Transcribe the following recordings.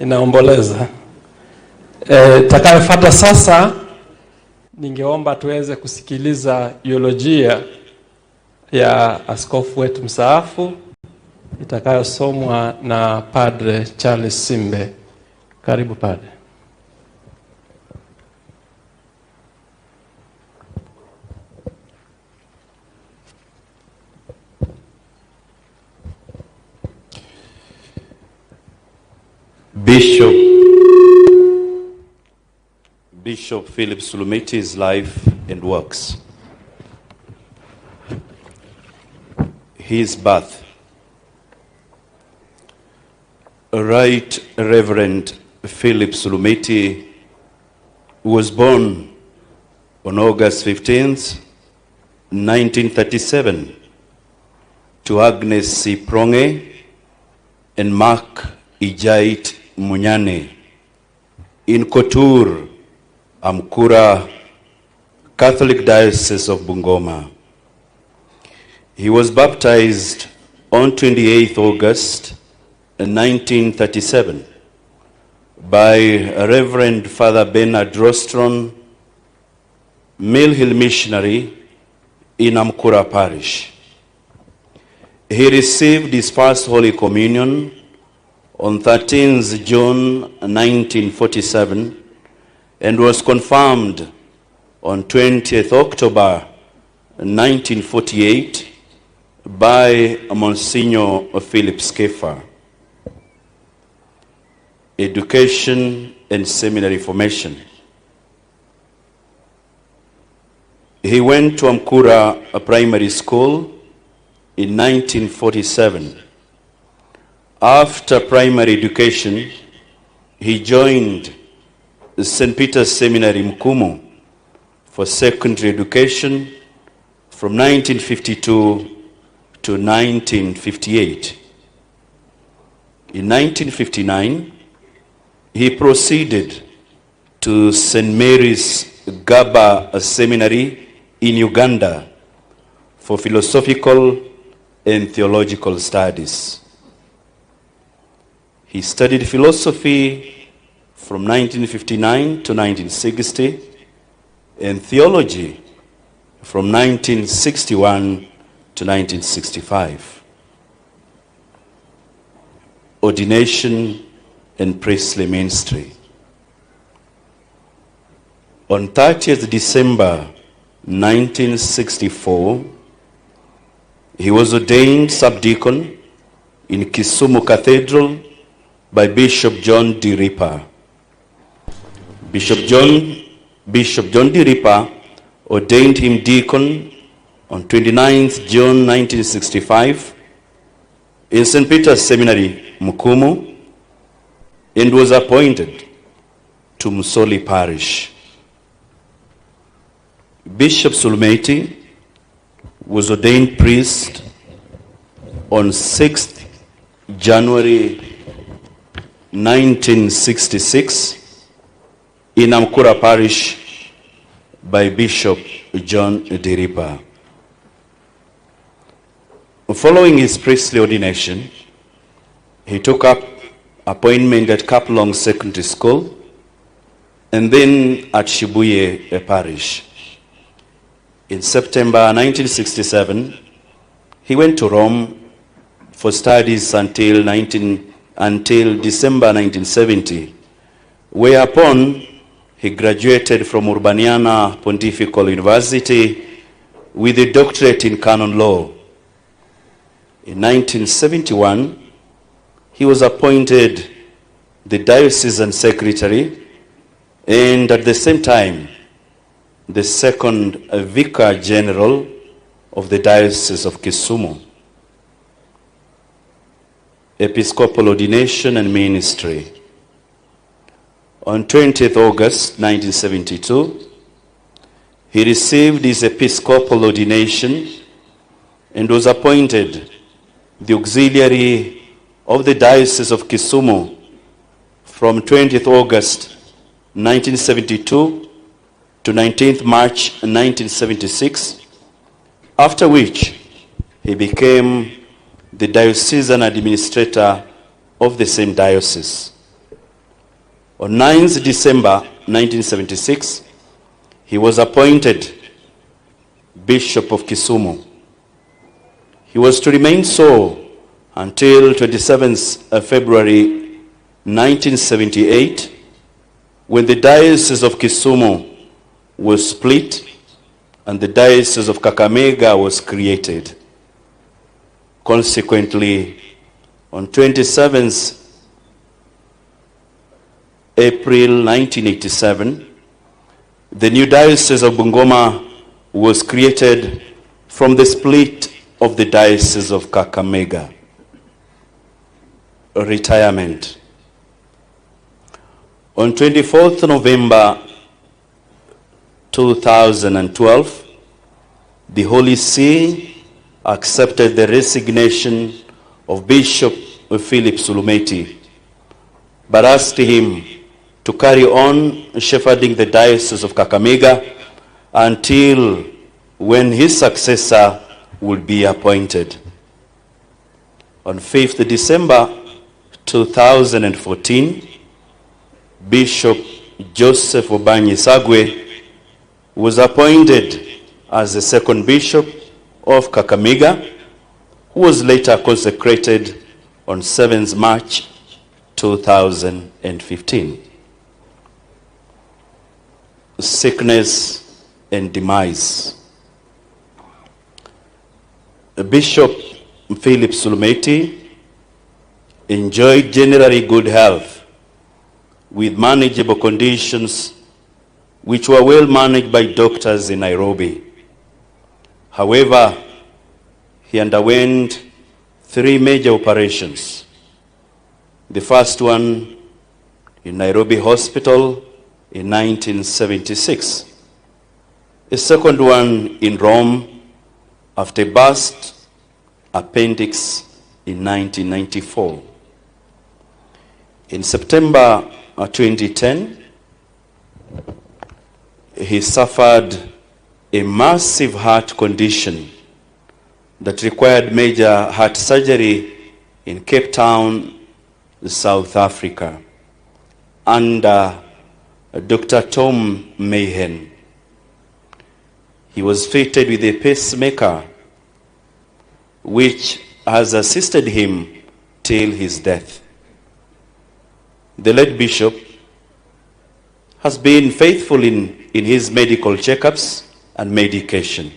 inaomboleza. Takayofuata sasa, ningeomba tuweze kusikiliza eulojia ya askofu wetu mstaafu itakayosomwa na Padre Charles Simbe. Karibu Padre. Bishop Phillip Sulumeti's life and works. His birth. Right Reverend Phillip Sulumeti was born on August 15th, 1937 to Agnes C. Pronge and Mark Ijait Munyane in Kotur, Amkura, Catholic Diocese of Bungoma. He was baptized on 28th August 1937 by Reverend Father Bernard Rostron, Mill Hill Missionary in Amkura Parish. He received his first Holy Communion on 13th June 1947 and was confirmed on 20th October 1948 by Monsignor Phillip Schaeffer. Education and seminary formation. He went to Amkura Primary School in 1947. After primary education, he joined the St. Peter's Seminary Mkumu for secondary education from 1952 to 1958. In 1959, he proceeded to St. Mary's Gaba Seminary in Uganda for philosophical and theological studies. He studied philosophy from 1959 to 1960 and theology from 1961 to 1965. Ordination and priestly ministry. On 30th December 1964, he was ordained subdeacon in Kisumu Cathedral by Bishop John D. Ripper. Bishop John D. Ripper ordained him deacon on 29th June 1965 in St. Peter's Seminary, Mukumu, and was appointed to Musoli Parish. Bishop Sulumeti was ordained priest on 6th January 1966 in Amkura Parish by Bishop John D. Ripper. Following his priestly ordination, he took up appointment at Kaplong Secondary School and then at Shibuye Parish. In September 1967, he went to Rome for studies until December 1970, whereupon he graduated from Urbaniana Pontifical University with a doctorate in canon law. In 1971, he was appointed the diocesan secretary and at the same time the second vicar general of the Diocese of Kisumu. Episcopal ordination and ministry. On 20th August 1972, he received his episcopal ordination and was appointed the auxiliary of the Diocese of Kisumu from 20th August 1972 to 19th March 1976, after which he became the diocesan administrator of the same diocese. On 9th December 1976, he was appointed Bishop of Kisumu. He was to remain so until 27th February 1978, when the Diocese of Kisumu was split and the Diocese of Kakamega was created. Consequently, on 27th April 1987, the new Diocese of Bungoma was created from the split of the Diocese of Kakamega. Retirement. On 24th November 2012, the Holy See accepted the resignation of Bishop Phillip Sulumeti, but asked him to carry on shepherding the Diocese of Kakamega until when his successor would be appointed. On 5th December 2014, Bishop Joseph Obanyi Sagwe was appointed as the second bishop of Kakamega, who was later consecrated on 7th March 2015. Sickness and demise. Bishop Phillip Sulumeti enjoyed generally good health with manageable conditions which were well managed by doctors in Nairobi. However, he underwent 3 major operations. The first one in Nairobi Hospital in 1976. A second one in Rome after a burst appendix in 1994. In September 2010, he suffered a massive heart condition that required major heart surgery in Cape Town, South Africa, under Dr. Tom Mayhen. He was fitted with a pacemaker, which has assisted him till his death. The late bishop has been faithful in his medical checkups and medication.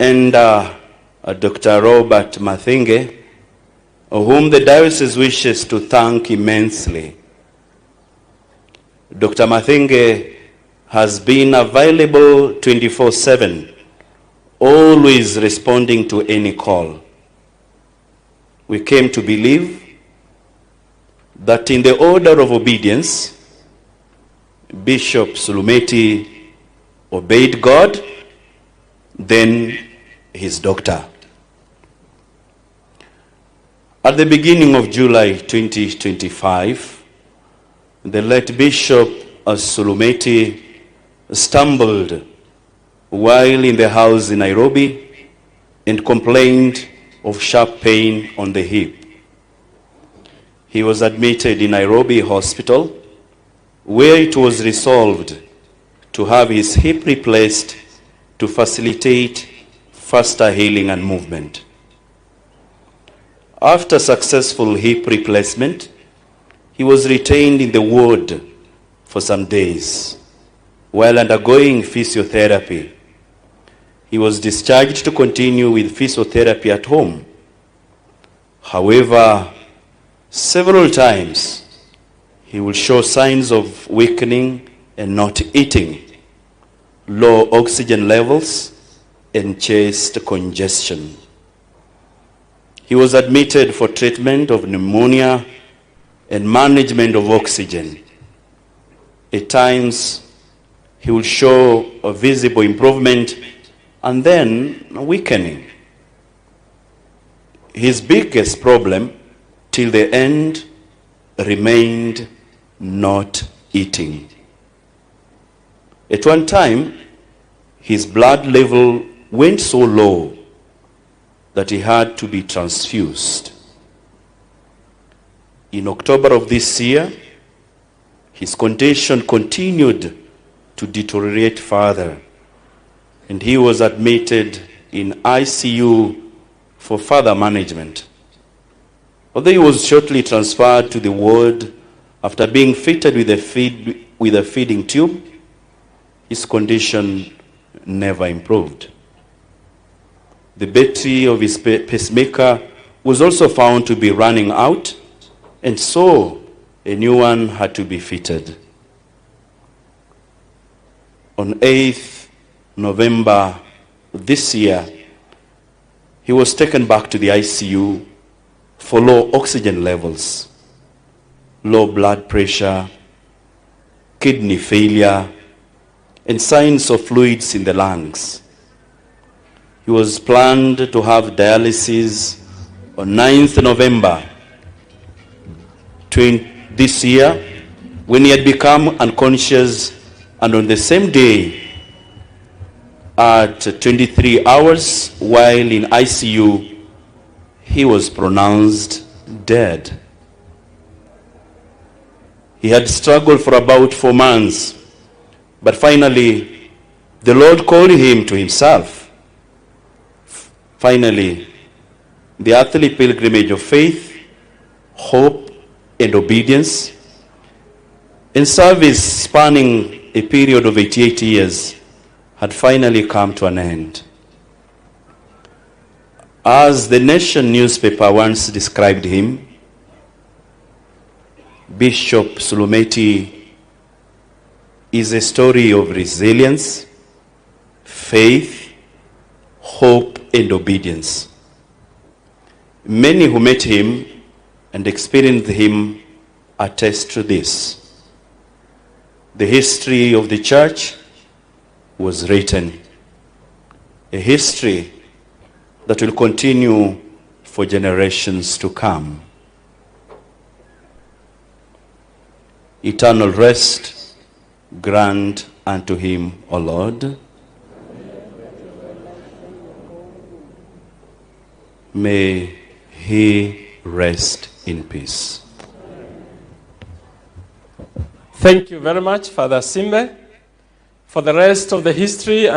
And Dr. Robert Mathenge, whom the diocese wishes to thank immensely. Dr. Mathenge has been available 24/7, always responding to any call. We came to believe that in the order of obedience, Bishop Sulumeti obeyed God, then his doctor. At the beginning of July 2025, the late Bishop Sulumeti stumbled while in the house in Nairobi and complained of sharp pain on the hip. He was admitted in Nairobi Hospital, where it was resolved to have his hip replaced to facilitate faster healing and movement. After successful hip replacement, he was retained in the ward for some days while undergoing physiotherapy. He was discharged to continue with physiotherapy at home. However, several times he will show signs of weakening and not eating, low oxygen levels, and chest congestion. He was admitted for treatment of pneumonia and management of oxygen. At times, he will show a visible improvement and then weakening. His biggest problem till the end remained not eating. At one time, his blood level went so low that he had to be transfused. In October of this year, his condition continued to deteriorate further, and he was admitted in ICU for further management. Although he was shortly transferred to the ward after being fitted with a feeding tube, his condition never improved. The battery of his pacemaker was also found to be running out, and so a new one had to be fitted. On 8th November this year, he was taken back to the ICU for low oxygen levels, low blood pressure, kidney failure, and signs of fluids in the lungs. He was planned to have dialysis on 9th November this year, when he had become unconscious, and on the same day, at 23 hours while in ICU, he was pronounced dead. He had struggled for about 4 months, but finally, the Lord called him to himself. Finally, the earthly pilgrimage of faith, hope, and obedience, in service spanning a period of 88 years, had finally come to an end. As the Nation newspaper once described him, Bishop Sulumeti is a story of resilience, faith, hope, and obedience. Many who met him and experienced him attest to this. The history of the church was written, a history that will continue for generations to come. Eternal rest grant unto him, O Lord. May he rest in peace. Thank you very much, Father Simbe, for the rest of the history and